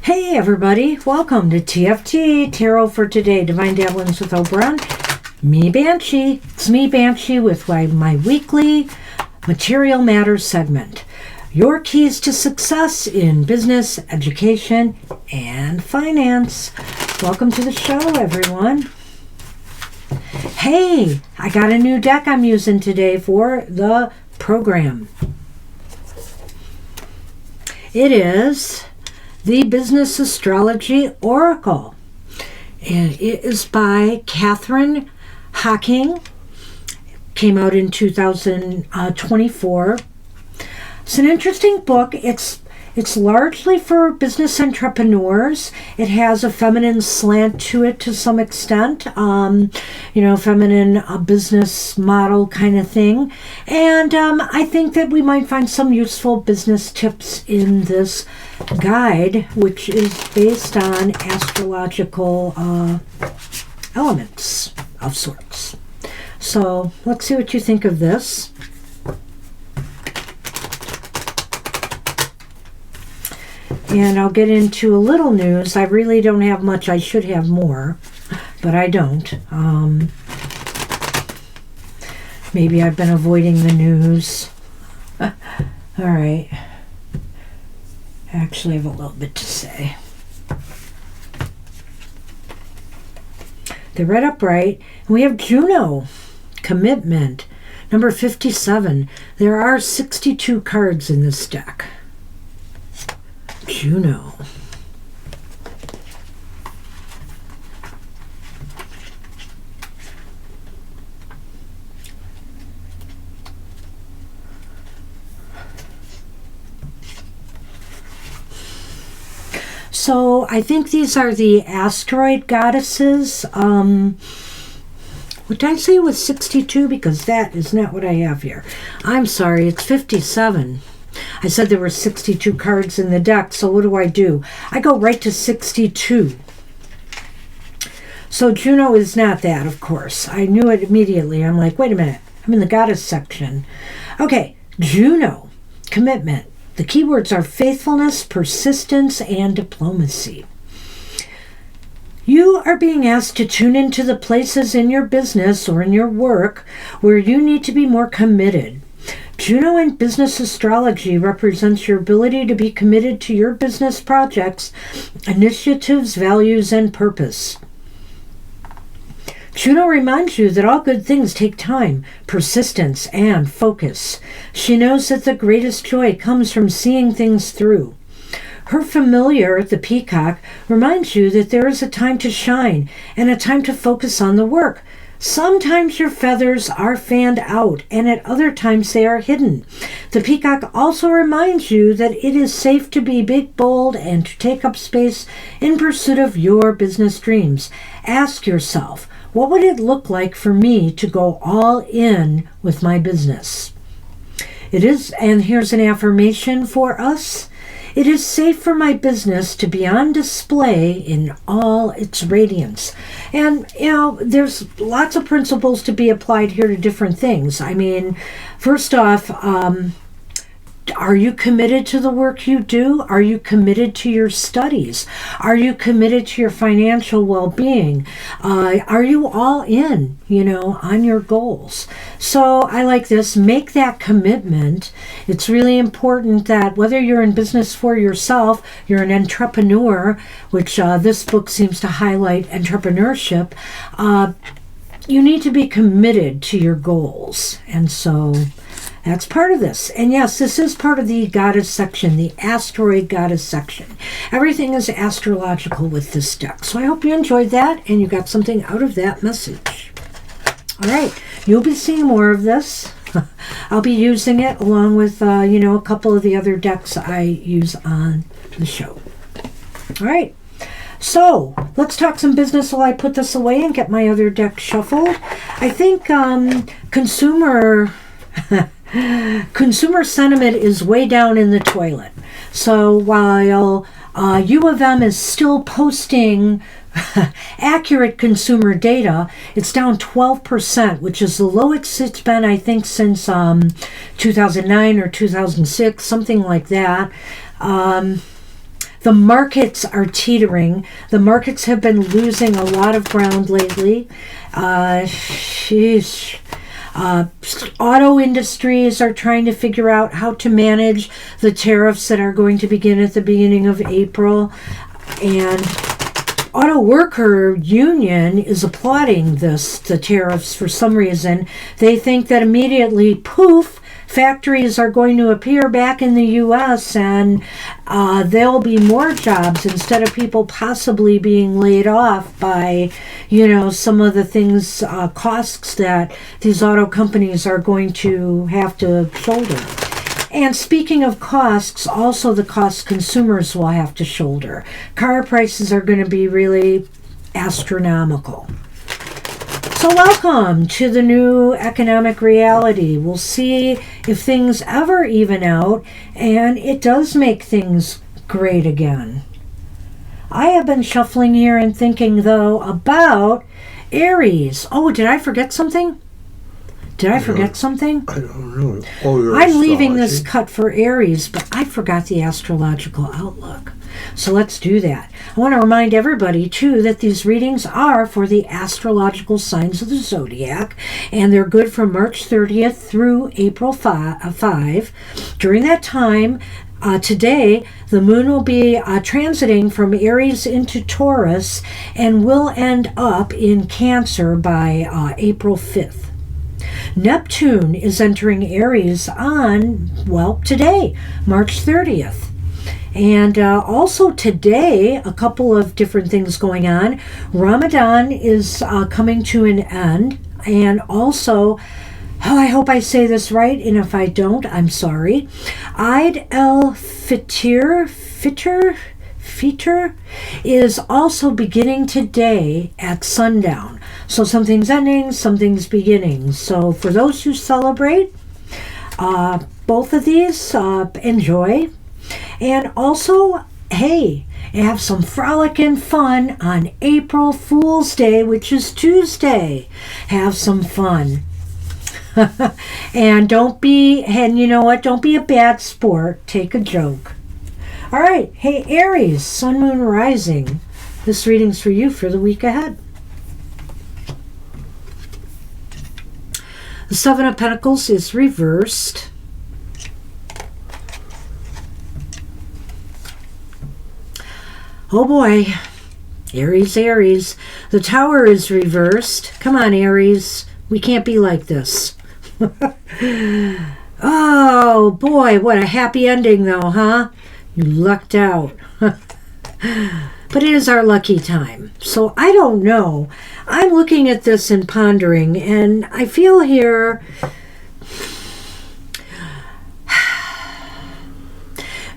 Hey everybody, welcome to TFT, Tarot for Today, Divine Dabblings with Oberon. Me, Banshee. It's me, Banshee, with my weekly Material Matters segment. Your keys to success in business, education, and finance. Welcome to the show, everyone. Hey, I got a new deck I'm using today for the program. It is the Business Astrology Oracle, and it is by Catherine Hocking. Came out in 2024. It's an interesting book. It's largely for business entrepreneurs. It has a feminine slant to it to some extent, feminine business model kind of thing. And I think that we might find some useful business tips in this guide, which is based on astrological elements of sorts. So let's see what you think of this. And I'll get into a little news. I really don't have much. I should have more, but I don't. Maybe I've been avoiding the news. All right. I actually have a little bit to say. They're read upright. And we have Juno, commitment, number 57. There are 62 cards in this deck. Juno. So I think these are the asteroid goddesses. What did I say was 62? Because that is not what I have here. I'm sorry, it's 57. I said there were 62 cards in the deck, so what do? I go right to 62. So Juno is not that, of course. I knew it immediately. I'm like, wait a minute. I'm in the goddess section. Okay, Juno, commitment. The keywords are faithfulness, persistence, and diplomacy. You are being asked to tune into the places in your business or in your work where you need to be more committed. Juno in business astrology represents your ability to be committed to your business projects, initiatives, values, and purpose. Juno reminds you that all good things take time, persistence, and focus. She knows that the greatest joy comes from seeing things through. Her familiar, the peacock, reminds you that there is a time to shine and a time to focus on the work. Sometimes your feathers are fanned out, and at other times they are hidden. The peacock also reminds you that it is safe to be big, bold, and to take up space in pursuit of your business dreams. Ask yourself, what would it look like for me to go all in with my business? It is, and here's an affirmation for us. It is safe for my business to be on display in all its radiance. And, there's lots of principles to be applied here to different things. I mean, first off, are you committed to the work you do? Are you committed to your studies? Are you committed to your financial well-being? Are you all in, on your goals? So I like this. Make that commitment. It's really important that whether you're in business for yourself, you're an entrepreneur, which this book seems to highlight entrepreneurship, you need to be committed to your goals. And so that's part of this. And yes, this is part of the goddess section, the asteroid goddess section. Everything is astrological with this deck. So I hope you enjoyed that and you got something out of that message. All right, you'll be seeing more of this. I'll be using it along with, a couple of the other decks I use on the show. All right. So let's talk some business while I put this away and get my other deck shuffled. I think consumer sentiment is way down in the toilet. So while U of M is still posting accurate consumer data, it's down 12%, which is the lowest it's been, I think, since 2009 or 2006, something like that. The markets are teetering. The markets have been losing a lot of ground lately. Auto industries are trying to figure out how to manage the tariffs that are going to begin at the beginning of April. And auto worker union is applauding the tariffs for some reason. They think that immediately, poof, factories are going to appear back in the U.S. and there'll be more jobs instead of people possibly being laid off by, some of the things, costs that these auto companies are going to have to shoulder. And speaking of costs, also the costs consumers will have to shoulder. Car prices are going to be really astronomical. So welcome to the new economic reality. We'll see if things ever even out, and it does make things great again. I have been shuffling here and thinking, though, about Aries. Oh, did I forget something? I don't know. Oh, I'm leaving this cut for Aries, but I forgot the astrological outlook. So let's do that. I want to remind everybody, too, that these readings are for the astrological signs of the zodiac, and they're good from March 30th through April 5. During that time, today, the moon will be transiting from Aries into Taurus and will end up in Cancer by April 5th. Neptune is entering Aries on, today, March 30th. And also today, a couple of different things going on. Ramadan is coming to an end. And also, I hope I say this right, and if I don't, I'm sorry. Eid el-Fitr is also beginning today at sundown. So something's ending, something's beginning. So for those who celebrate both of these, enjoy. And also, hey, have some frolicking fun on April Fool's Day, which is Tuesday. Have some fun. And don't be a bad sport. Take a joke. All right. Hey, Aries, Sun, Moon, Rising. This reading's for you for the week ahead. The Seven of Pentacles is reversed. Oh boy. Aries. The Tower is reversed. Come on, Aries. We can't be like this. Oh boy, what a happy ending though, huh? You lucked out. But it is our lucky time. So I don't know. I'm looking at this and pondering, and I feel here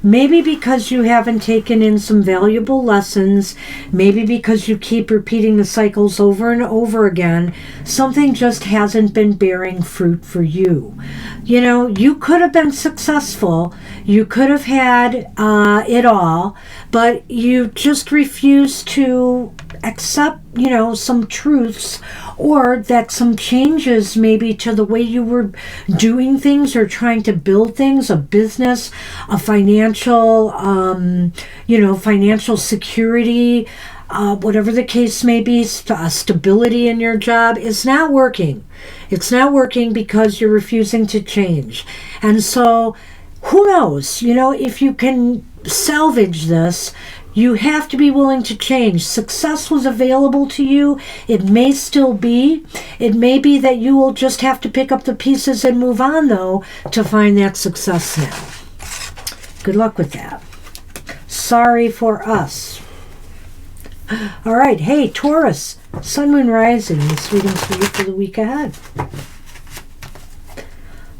maybe because you haven't taken in some valuable lessons, maybe because you keep repeating the cycles over and over again, something just hasn't been bearing fruit for you. You could have been successful, you could have had it all, but you just refuse to accept, some truths, or that some changes maybe to the way you were doing things or trying to build things, a business, a financial security, whatever the case may be, stability in your job is not working. It's not working because you're refusing to change. And so, who knows, if you can salvage this, you have to be willing to change. Success was available to you. It may still be. It may be that you will just have to pick up the pieces and move on, though, to find that success now. Good luck with that. Sorry for us. All right. Hey, Taurus, Sun, Moon, Rising. This reading's for you for the week ahead.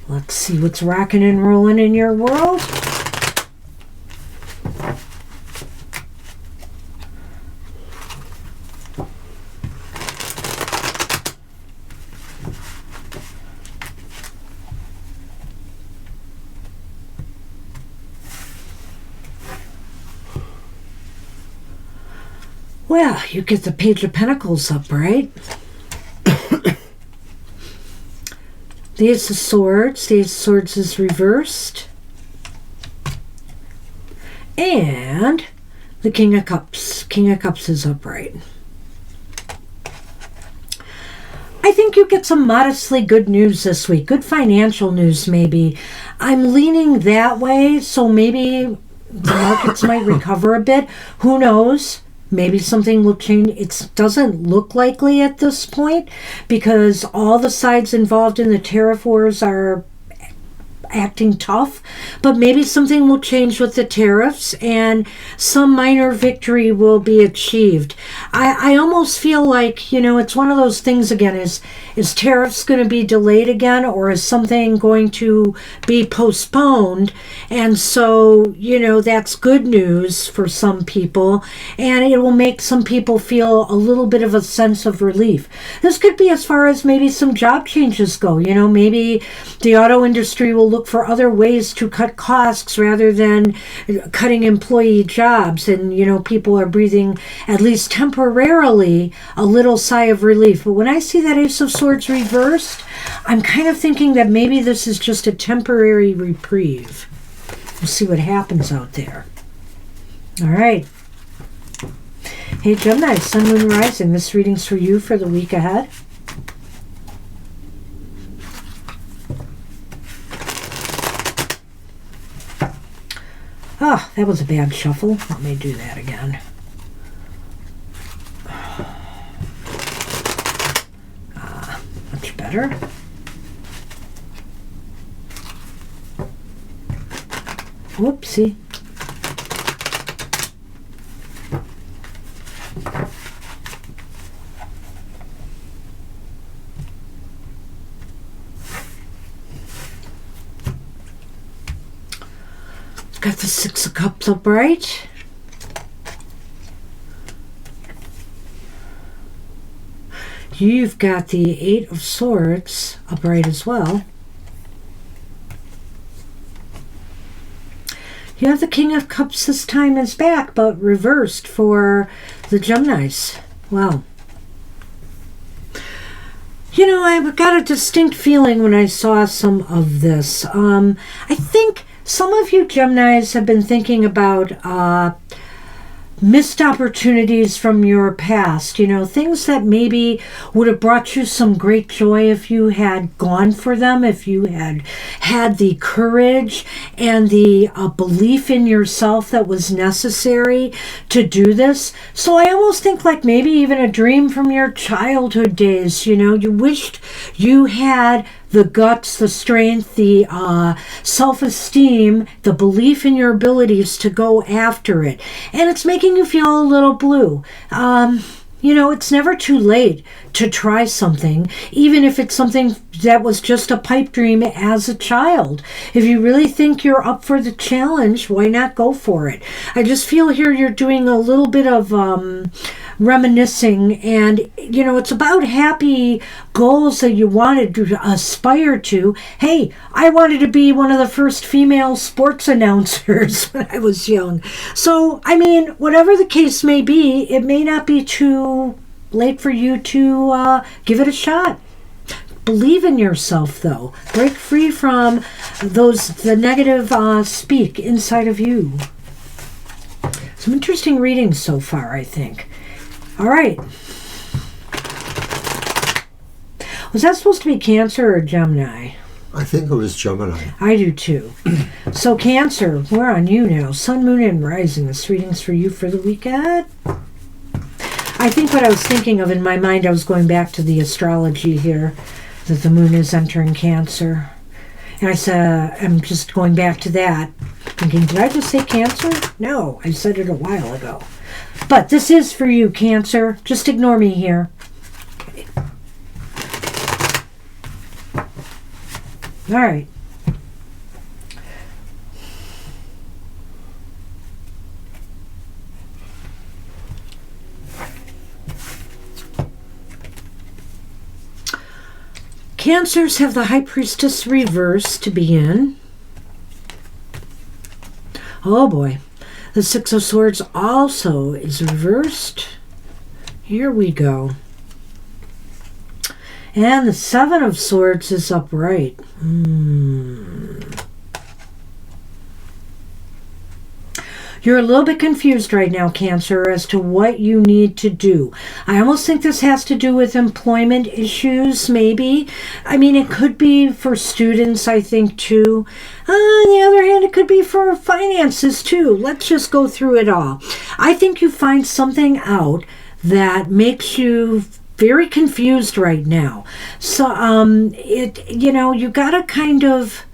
Let's see what's rocking and rolling in your world. Well, you get the Page of Pentacles up, right? The Ace of Swords. The Ace of Swords is reversed. And the King of Cups. King of Cups is upright. I think you get some modestly good news this week. Good financial news, maybe. I'm leaning that way, so maybe the markets might recover a bit. Who knows? Maybe something will change. It doesn't look likely at this point because all the sides involved in the tariff wars are acting tough, but maybe something will change with the tariffs and some minor victory will be achieved. I almost feel like, it's one of those things again, is tariffs going to be delayed again, or is something going to be postponed? And so, that's good news for some people, and it will make some people feel a little bit of a sense of relief. This could be as far as maybe some job changes go. Maybe the auto industry will look for other ways to cut costs rather than cutting employee jobs, and people are breathing, at least temporarily, a little sigh of relief. But when I see that Ace of Swords reversed, I'm kind of thinking that maybe this is just a temporary reprieve. We'll see what happens out there. All right. Hey Gemini, Sun, Moon, Rising. This reading's for you for the week ahead. Oh, that was a bad shuffle. Let me do that again. Much better. Whoopsie. Got the Six of Cups upright. You've got the Eight of Swords upright as well. You have the King of Cups this time is back, but reversed for the Geminis. Wow. I got a distinct feeling when I saw some of this. I think some of you Geminis have been thinking about missed opportunities from your past, things that maybe would have brought you some great joy if you had gone for them, if you had the courage and the belief in yourself that was necessary to do this. So I almost think like maybe even a dream from your childhood days, you wished you had the guts, the strength, the self-esteem, the belief in your abilities to go after it. And it's making you feel a little blue. It's never too late to try something, even if it's something that was just a pipe dream as a child. If you really think you're up for the challenge, why not go for it? I just feel here you're doing a little bit of reminiscing, and it's about happy goals that you wanted to aspire to. Hey, I wanted to be one of the first female sports announcers when I was young. So, whatever the case may be, it may not be too late for you to give it a shot. Believe in yourself, though. Break free from the negative speak inside of you. Some interesting readings so far, I think. All right. Was that supposed to be Cancer or Gemini? I think it was Gemini. I do too. So Cancer, we're on you now. Sun, Moon, and Rising. This reading's for you for the week ahead. I think what I was thinking of in my mind, I was going back to the astrology here, that the moon is entering Cancer. And I said, I'm just going back to that, thinking, did I just say Cancer? No, I said it a while ago. But this is for you, Cancer. Just ignore me here. Okay. All right. Cancers have the High Priestess reversed to begin. Oh boy. The Six of Swords also is reversed. Here we go. And the Seven of Swords is upright. You're a little bit confused right now, Cancer, as to what you need to do. I almost think this has to do with employment issues, maybe. I mean, it could be for students, I think, too. On the other hand, it could be for finances, too. Let's just go through it all. I think you find something out that makes you very confused right now. So, you gotta kind of...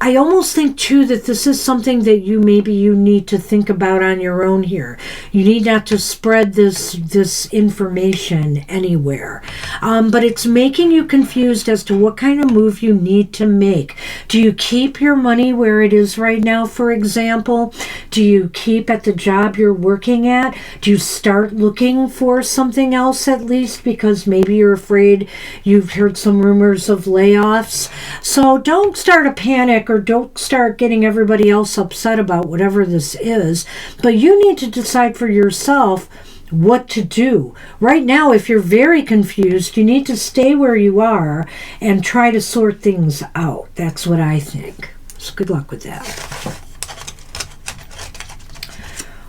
I almost think, too, that this is something that you need to think about on your own here. You need not to spread this information anywhere. But it's making you confused as to what kind of move you need to make. Do you keep your money where it is right now, for example? Do you keep at the job you're working at? Do you start looking for something else at least because maybe you're afraid you've heard some rumors of layoffs? So don't start a panic or don't start getting everybody else upset about whatever this is, but you need to decide for yourself what to do. Right now, if you're very confused, you need to stay where you are and try to sort things out. That's what I think. So good luck with that.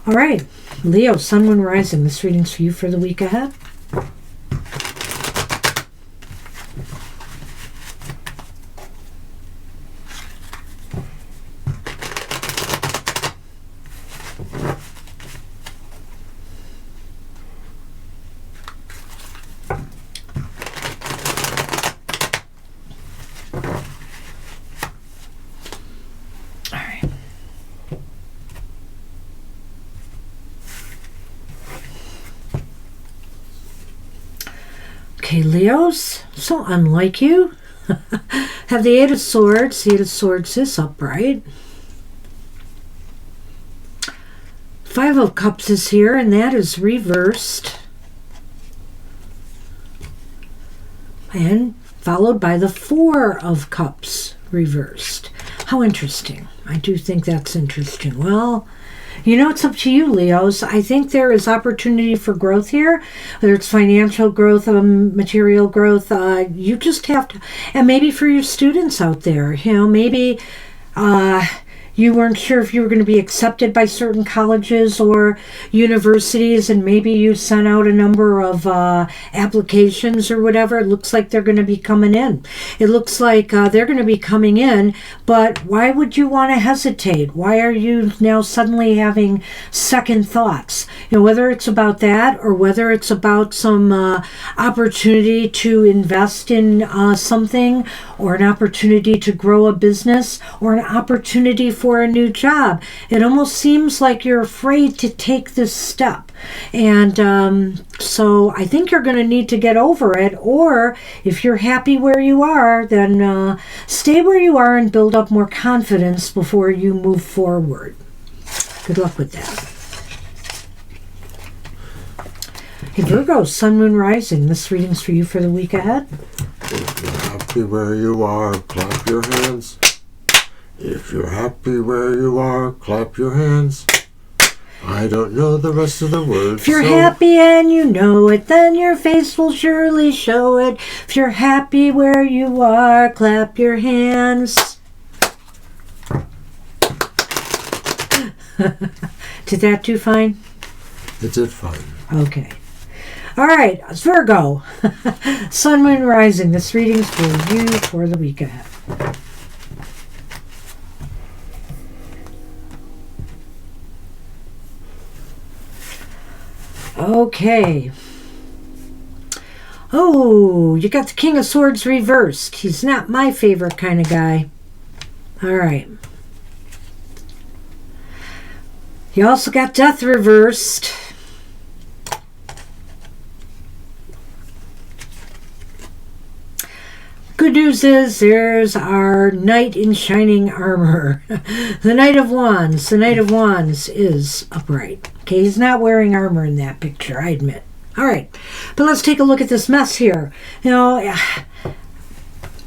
All right, Leo, Sun, Moon, Rising. This reading's for you for the week ahead. Okay, Leos, so unlike you, have the Eight of Swords. The Eight of Swords is upright. Five of Cups is here, and that is reversed. And followed by the Four of Cups reversed. How interesting. I do think that's interesting. Well, it's up to you, Leos. I think there is opportunity for growth here, whether it's financial growth, material growth. You just have to, and maybe for your students out there, maybe you weren't sure if you were going to be accepted by certain colleges or universities, and maybe you sent out a number of applications or whatever. It looks like they're going to be coming in. It looks like they're going to be coming in, but why would you want to hesitate? Why are you now suddenly having second thoughts? Whether it's about that or whether it's about some opportunity to invest in something, or an opportunity to grow a business, or an opportunity for a new job. It almost seems like you're afraid to take this step. And so I think you're going to need to get over it, or if you're happy where you are, then stay where you are and build up more confidence before you move forward. Good luck with that. Hey, Virgo, Sun, Moon, Rising. This reading's for you for the week ahead. If you're happy where you are, clap your hands. If you're happy where you are, clap your hands. I don't know the rest of the words. If you're happy and you know it, then your face will surely show it. If you're happy where you are, clap your hands. Did that do fine? It did fine. Okay. All right, Virgo, Sun, Moon, Rising. This reading's for you for the week ahead. Okay. Oh, you got the King of Swords reversed. He's not my favorite kind of guy. All right. You also got Death reversed. Good news is there's our Knight in shining armor. The Knight of Wands. The Knight of Wands is upright. Okay, he's not wearing armor in that picture, I admit. All right, but let's take a look at this mess here.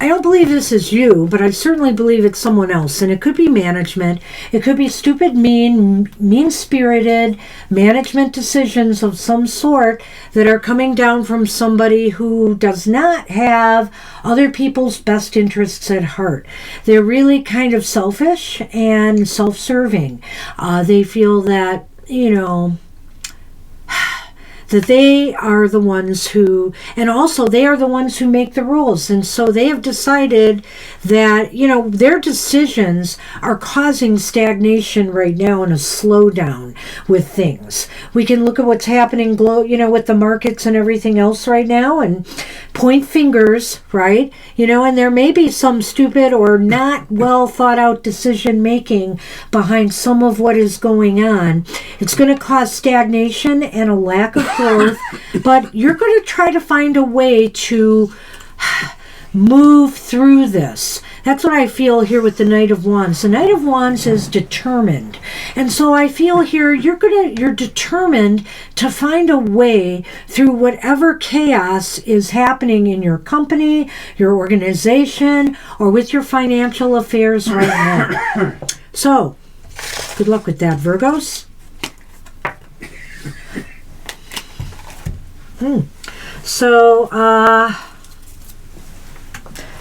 I don't believe this is you, but I certainly believe it's someone else. And it could be management. It could be stupid, mean-spirited management decisions of some sort that are coming down from somebody who does not have other people's best interests at heart. They're really kind of selfish and self-serving. They feel that, that they are the ones who, and also they are the ones who make the rules. And so they have decided that, their decisions are causing stagnation right now and a slowdown with things. We can look at what's happening, with the markets and everything else right now and point fingers, right? And there may be some stupid or not well thought out decision making behind some of what is going on. It's going to cause stagnation and a lack of growth, but you're going to try to find a way to move through this. That's what I feel here with the Knight of Wands. The Knight of Wands is determined. And so I feel here you're determined to find a way through whatever chaos is happening in your company, your organization, or with your financial affairs right now. So, good luck with that, Virgos. So,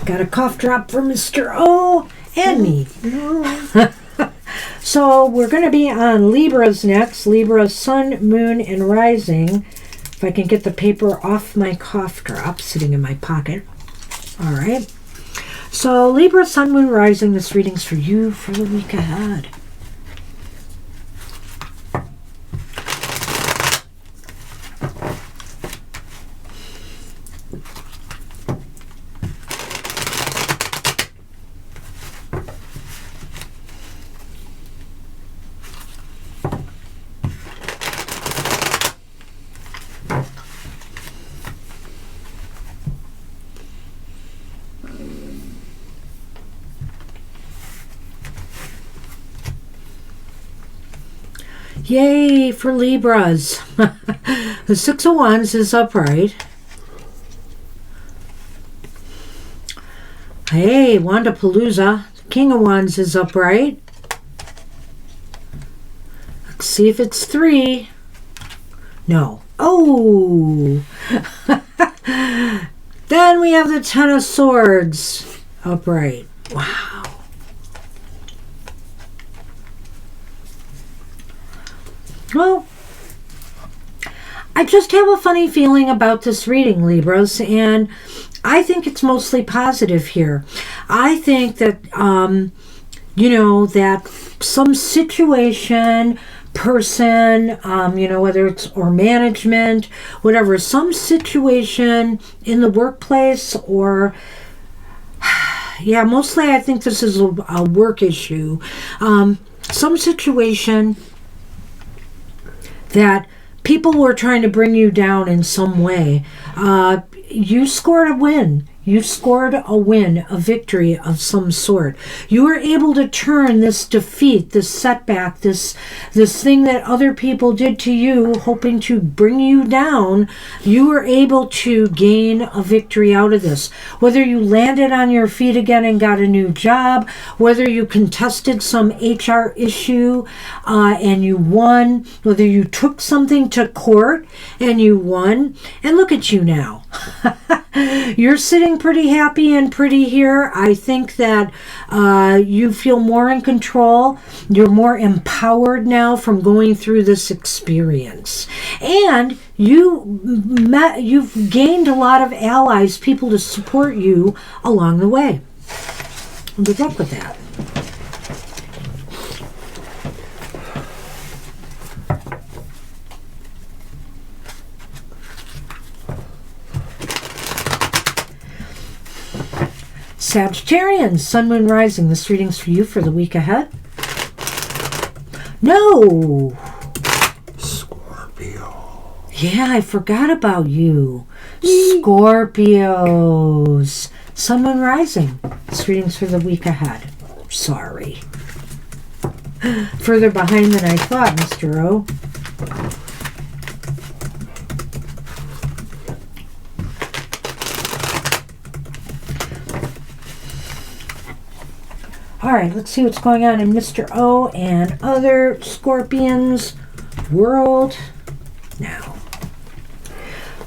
got a cough drop for Mr. O and me. So we're going to be on Libra's next. Libra, Sun, Moon, and Rising. If I can get the paper off my cough drop sitting in my pocket. All right. So Libra, Sun, Moon, Rising. This reading's for you for the week ahead. Yay for Libras. The Six of Wands is upright. Hey, Wandapalooza. The King of Wands is upright. Let's see if it's 3. No. Oh! Then we have the Ten of Swords upright. Wow. Well, I just have a funny feeling about this reading, Libras, and I think it's mostly positive here. I think that, that some situation, person, whether it's or management, whatever, some situation in the workplace or, yeah, mostly I think this is a work issue. Some situation that people were trying to bring you down in some way. You scored a win. You scored a win, a victory of some sort. You were able to turn this defeat, this setback, this thing that other people did to you, hoping to bring you down. You were able to gain a victory out of this. Whether you landed on your feet again and got a new job, whether you contested some HR issue and you won, whether you took something to court and you won, and look at you now. You're sitting pretty happy and pretty here. I think that you feel more in control. You're more empowered now from going through this experience. And you've gained a lot of allies, people to support you along the way. Good luck with that. Sagittarians, Sun, Moon, Rising. This reading's for you for the week ahead. No! Scorpio. Yeah, I forgot about you. Scorpios. Sun, Moon, Rising. This reading's for the week ahead. Sorry. Further behind than I thought, Mr. O. All right, let's see what's going on in Mr. O and other Scorpions world now.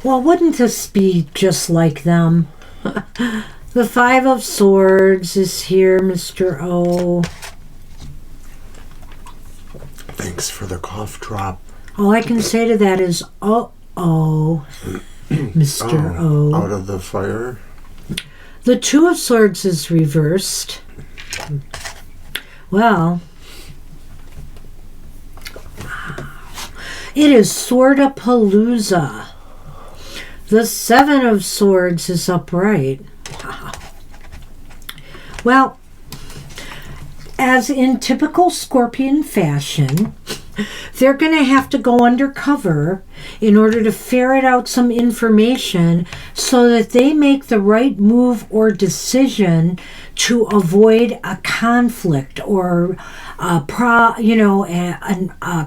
Well, wouldn't this be just like them? The Five of Swords is here, Mr. O. Thanks for the cough drop. All I can say to that is, uh-oh, Mr. O. Out of the fire? The Two of Swords is reversed. Well, it is Swordapalooza. The Seven of Swords is upright. Wow. Well, as in typical Scorpion fashion, they're going to have to go undercover in order to ferret out some information so that they make the right move or decision to avoid a conflict or a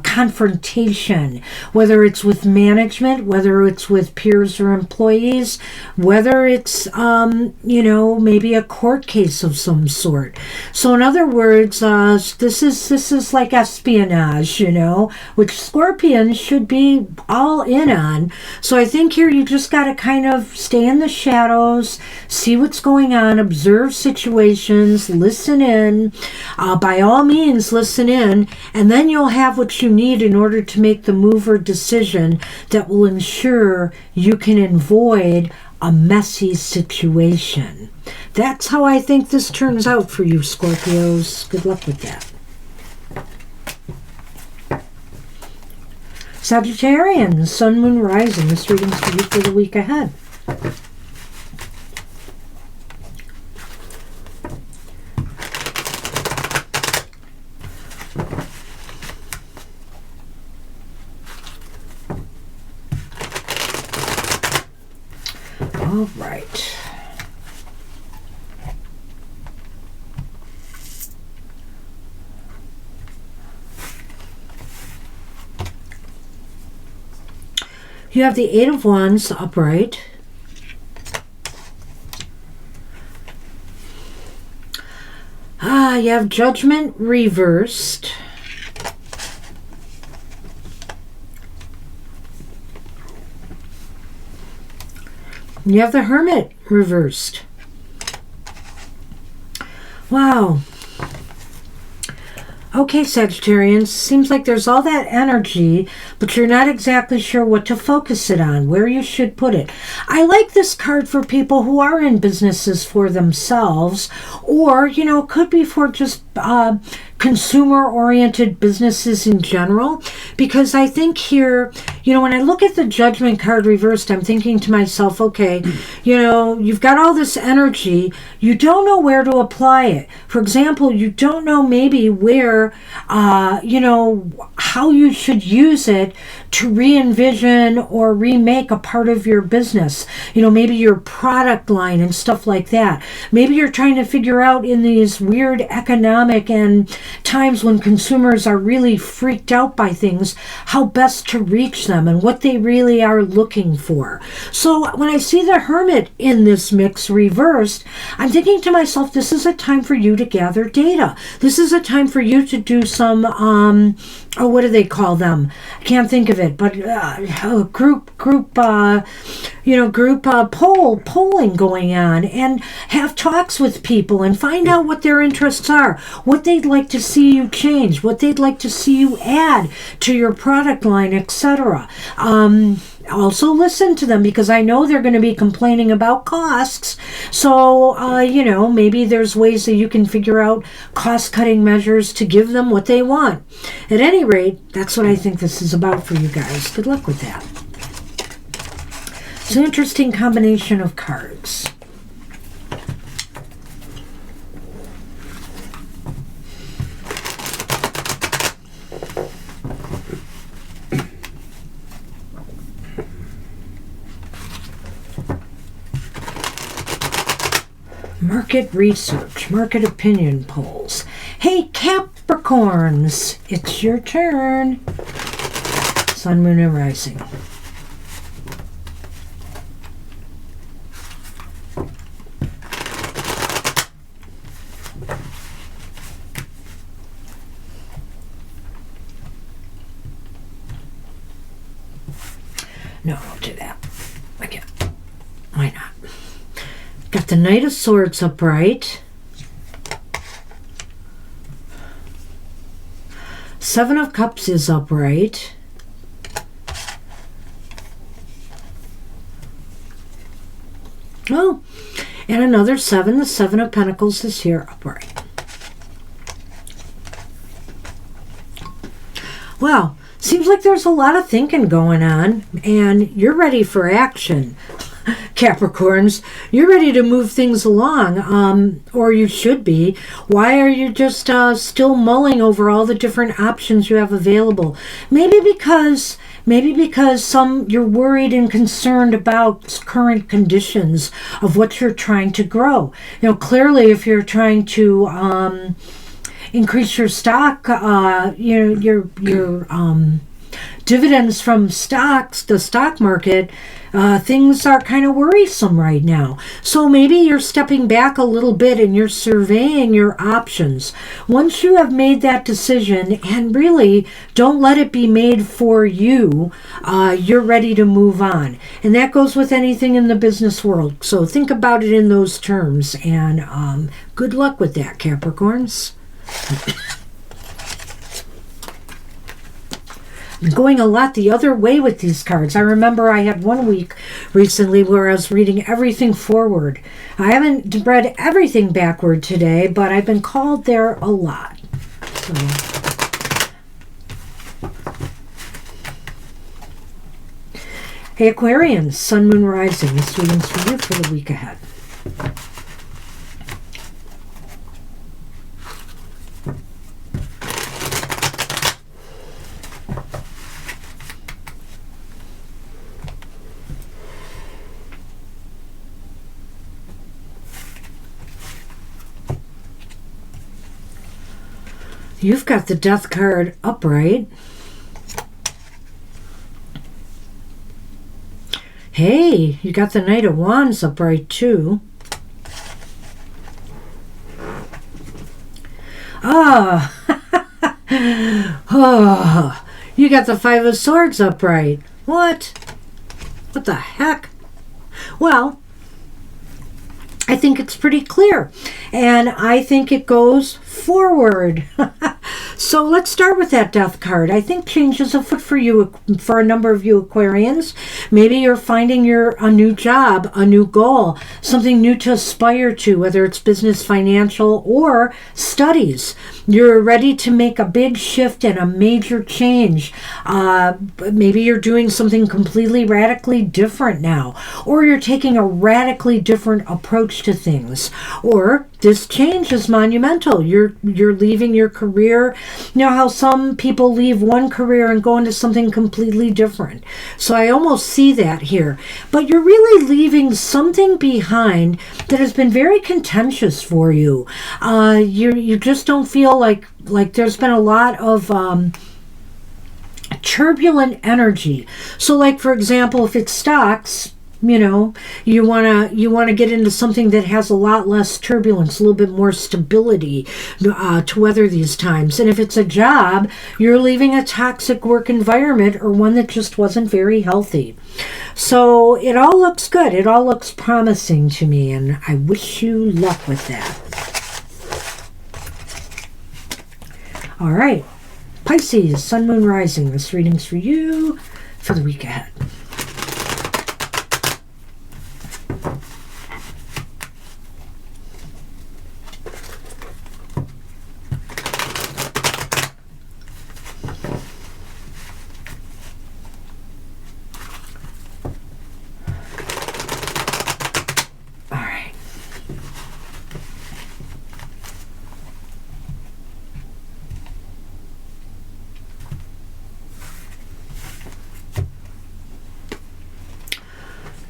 confrontation, whether it's with management, whether it's with peers or employees, whether it's maybe a court case of some sort. So in other words, this is like espionage, which Scorpions should be all in on. So I think here you just got to kind of stay in the shadows, see what's going on, observe situations, listen in. By all means, listen in, and then you'll have what you need in order to make the move or decision that will ensure you can avoid a messy situation. That's how I think this turns out for you, Scorpios. Good luck with that. Sagittarians, Sun, Moon, Rising. This reading's for you for the week ahead. All right. You have the Eight of Wands upright. You have Judgment reversed. You have the Hermit reversed. Wow. Okay, Sagittarians, seems like there's all that energy, but you're not exactly sure what to focus it on, where you should put it. I like this card for people who are in businesses for themselves, or, could be for just consumer-oriented businesses in general, because I think here, when I look at the Judgment card reversed, I'm thinking to myself, okay, you've got all this energy, you don't know where to apply it. For example, you don't know maybe where, how you should use it to re-envision or remake a part of your business, maybe your product line and stuff like that. Maybe you're trying to figure out in these weird economic and times when consumers are really freaked out by things, how best to reach them and what they really are looking for. So when I see the Hermit in this mix reversed, I'm thinking to myself, this is a time for you to gather data. This is a time for you to do some what do they call them? I can't think of it, but polling going on, and have talks with people and find out what their interests are, what they'd like to see you change, what they'd like to see you add to your product line, etc. Also listen to them, because I know they're going to be complaining about costs. So, maybe there's ways that you can figure out cost-cutting measures to give them what they want. At any rate, that's what I think this is about for you guys. Good luck with that. It's an interesting combination of cards. Market research, market opinion polls. Hey, Capricorns, it's your turn. Sun, Moon, and Rising. No, don't do that. Again. Why not? Got the Knight of Swords upright. Seven of Cups is upright. Oh, and another 7. The 7 of Pentacles is here upright. Well, seems like there's a lot of thinking going on, and you're ready for action, Capricorns. You're ready to move things along, or you should be. Why are you just still mulling over all the different options you have available? Maybe because you're worried and concerned about current conditions of what you're trying to grow. You know, clearly, if you're trying to increase your stock, your dividends from stocks, the stock market, things are kind of worrisome right now. So maybe you're stepping back a little bit and you're surveying your options. Once you have made that decision, and really don't let it be made for you, you're ready to move on. And that goes with anything in the business world. So think about it in those terms, and good luck with that, Capricorns. I'm going a lot the other way with these cards. I remember I had one week recently where I was reading everything forward. I haven't read everything backward today, but I've been called there a lot. So. Hey Aquarians, Sun, Moon, Rising. This reading's for you for the week ahead. You've got the Death card upright. Hey, you got the Knight of Wands upright too. Ah, oh, you got the Five of Swords upright. What? What the heck? Well, I think it's pretty clear, and I think it goes forward. So let's start with that Death card. I think change is afoot for you, for a number of you Aquarians. Maybe you're finding a new job, a new goal, something new to aspire to, whether it's business, financial, or studies. You're ready to make a big shift and a major change. Maybe you're doing something completely radically different now, or you're taking a radically different approach to things, or this change is monumental. You're leaving your career. You know how some people leave one career and go into something completely different. So I almost see that here. But you're really leaving something behind that has been very contentious for you. You just don't feel like there's been a lot of turbulent energy. So like, for example, if it's stocks, you know, you want to get into something that has a lot less turbulence, a little bit more stability to weather these times. And if it's a job, you're leaving a toxic work environment or one that just wasn't very healthy. So it all looks good. It all looks promising to me, and I wish you luck with that. All right, Pisces, Sun, Moon, Rising. This reading's for you for the week ahead.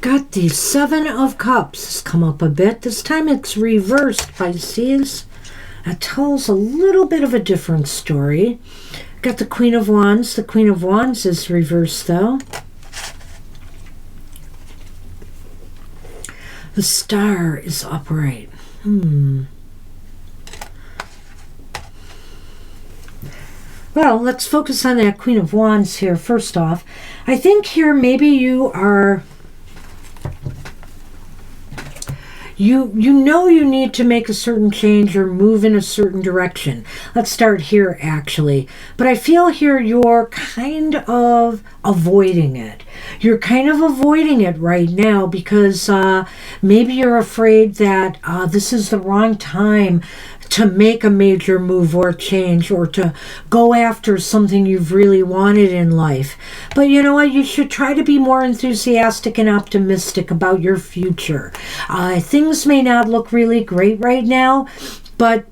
Got the Seven of Cups. It's come up a bit. This time it's reversed, Pisces. That tells a little bit of a different story. Got the Queen of Wands. The Queen of Wands is reversed, though. The Star is upright. Well, let's focus on that Queen of Wands here first off. I think here maybe you are... You know you need to make a certain change or move in a certain direction. Let's start here, actually. But I feel here you're kind of avoiding it. You're kind of avoiding it right now because maybe you're afraid that this is the wrong time to make a major move or change or to go after something you've really wanted in life. But you know what? You should try to be more enthusiastic and optimistic about your future. Things may not look really great right now, but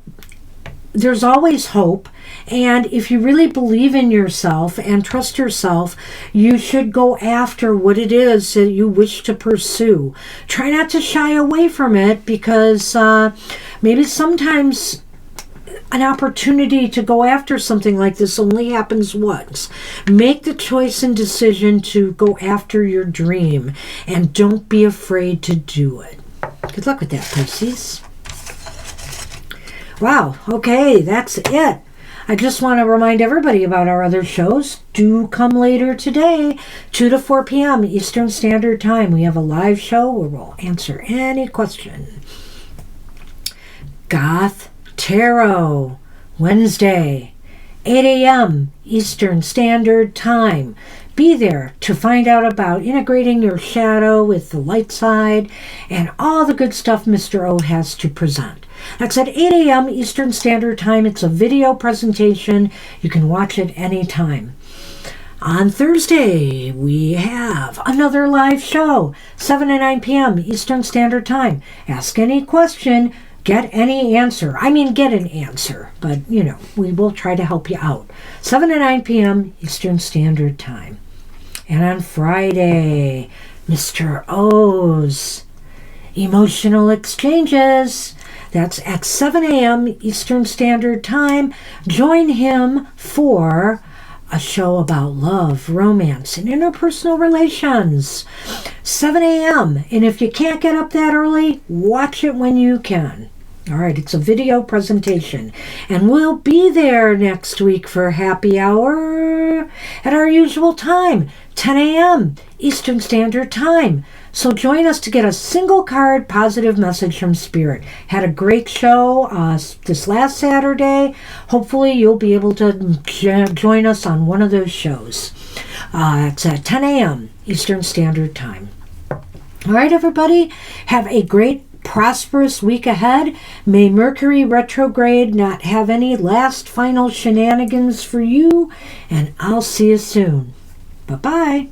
there's always hope. And if you really believe in yourself and trust yourself, you should go after what it is that you wish to pursue. Try not to shy away from it because maybe sometimes an opportunity to go after something like this only happens once. Make the choice and decision to go after your dream and don't be afraid to do it. Good luck with that, Pisces. Wow, okay, that's it. I just want to remind everybody about our other shows. Do come later today, 2 to 4 p.m. Eastern Standard Time. We have a live show where we'll answer any question. Goth Tarot, Wednesday, 8 a.m. Eastern Standard Time. Be there to find out about integrating your shadow with the light side and all the good stuff Mr. O has to present. That's at 8 a.m. Eastern Standard Time. It's a video presentation. You can watch it anytime. On Thursday, we have another live show, 7 to 9 p.m. Eastern Standard Time. Ask any question, get any answer. I mean, get an answer, but, you know, we will try to help you out. 7 to 9 p.m. Eastern Standard Time. And on Friday, Mr. O's Emotional Exchanges. That's at 7 a.m. Eastern Standard Time. Join him for a show about love, romance, and interpersonal relations. 7 a.m. And if you can't get up that early, watch it when you can. All right, it's a video presentation. And we'll be there next week for happy hour at our usual time, 10 a.m. Eastern Standard Time. So join us to get a single card positive message from Spirit. Had a great show this last Saturday. Hopefully you'll be able to join us on one of those shows. It's at 10 a.m. Eastern Standard Time. All right, everybody. Have a great, prosperous week ahead. May Mercury retrograde not have any last final shenanigans for you. And I'll see you soon. Bye-bye.